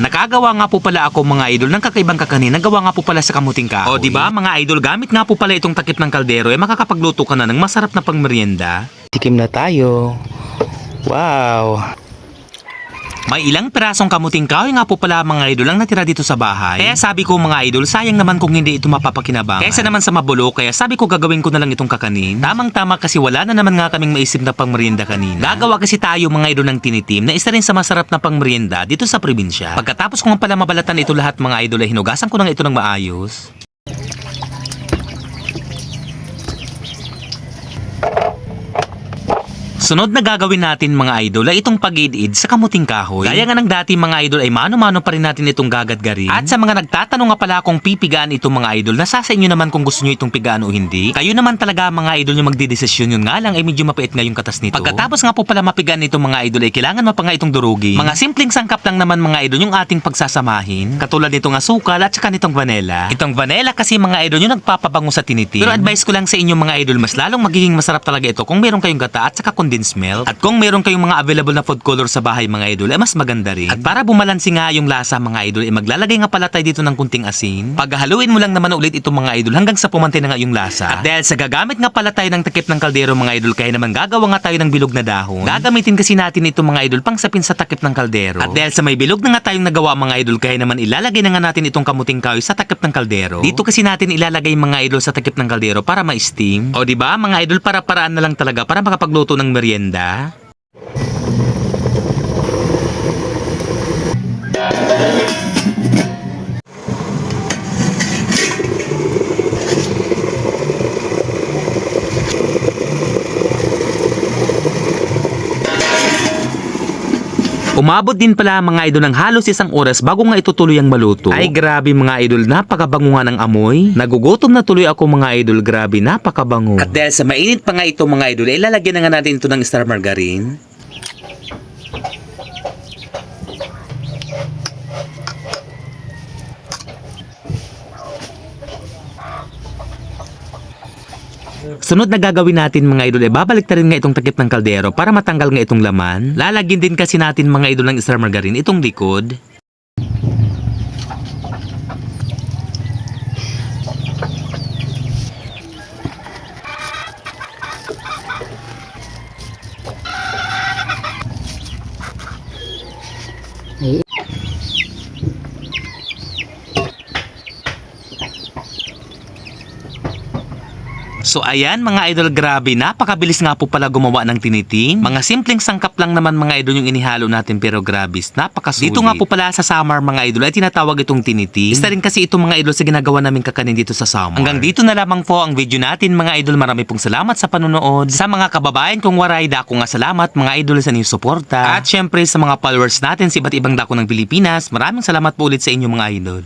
Nakagawa nga po pala ako mga idol ng kakaibang kakanin. Nagawa nga po pala sa kamuting kahoy. O di ba mga idol, gamit nga po pala itong takip ng kaldero makakapagluto ka na ng masarap na pangmeryenda. Tikim na tayo. Wow. May ilang pirasong kamuting kahoy nga po pala mga idol ang natira dito sa bahay. Kaya sabi ko mga idol, sayang naman kung hindi ito mapapakinabangan. Kaysa naman sa mabulok, kaya sabi ko gagawin ko na lang itong kakanin. Tamang-tama kasi wala na naman nga kaming maisip na pangmerienda kanina. Gagawa kasi tayo mga idol ng tinitim na isa rin sa masarap na pangmerienda dito sa probinsya. Pagkatapos ko nga pala mabalatan ito lahat mga idol ay hinugasan ko lang ito ng maayos. Sunod na gagawin natin mga idol ay itong pag-idid sa kamuting kahoy. Gaya nga ng dati mga idol ay mano-mano pa rin natin itong gagadgarin. At sa mga nagtatanong nga pala kung pipigaan itong mga idol, nasa sa inyo naman kung gusto nyo itong pigaan o hindi. Kayo naman talaga mga idol yung magdidesisyon, yun nga lang ay medyo mapait nga yung katas nito. Pagkatapos nga po pala mapigaan itong mga idol ay kailangan mapa nga itong durugin. Mga simpleng sangkap lang naman mga idol yung ating pagsasamahin. Katulad nitong asukal at saka nitong vanilla. Itong vanilla kasi mga idol yung nagpapabango sa tinitim. Pero advice ko lang sa inyo mga idol, mas lalong magiging masarap talaga ito kung meron kayong gata at saka condensed milk. At kung meron kayong mga available na food color sa bahay mga idol, ay mas maganda rin. At para bumalansi nga yung lasa mga idol, ay maglalagay nga pala tayo dito ng kunting asin. Paghahaluin mo lang naman ulit itong mga idol hanggang sa pumantay na nga yung lasa. At dahil sa gagamit nga pala tayo ng takip ng kaldero mga idol, kaya naman gagawa nga tayo ng bilog na dahon. Gagamitin kasi natin itong mga idol pang sapin sa takip ng kaldero. At dahil sa may bilog na nga tayong nagawa mga idol, kaya naman ilalagay na nga natin itong kamuting kahoy sa takip ng kaldero. Dito kasi natin ilalagay mga idol sa takip ng kaldero para ma-steam. O di ba mga idol, para-paraan na lang talaga para makapagluto ng merienda. Umabot din pala mga idol ng halos isang oras bago nga itutuloy ang maluto. Ay grabe mga idol, napakabango nga ng amoy. Nagugutom na tuloy ako mga idol, grabe, napakabango. At dahil sa mainit pa nga ito mga idol, ay lalagyan na nga natin ito ng star margarine. Sunod na gagawin natin mga idol ay babalik na rin nga itong takip ng kaldero para matanggal nga itong laman. Lalagyan din kasi natin mga idol ng star margarine itong likod. So ayan mga idol, grabe, napakabilis nga po pala gumawa ng tinitim. Mga simpleng sangkap lang naman mga idol yung inihalo natin pero grabe, napakasulit. Dito nga po pala sa Samar mga idol ay tinatawag itong tinitim. Isa rin kasi itong mga idol sa ginagawa namin kakanin dito sa Samar. Hanggang dito na lamang po ang video natin mga idol. Marami pong salamat sa panonood. Sa mga kababayan kong waray, dako nga salamat mga idol sa inyong suporta. At syempre sa mga followers natin sa iba't ibang dako ng Pilipinas, maraming salamat po ulit sa inyo mga idol.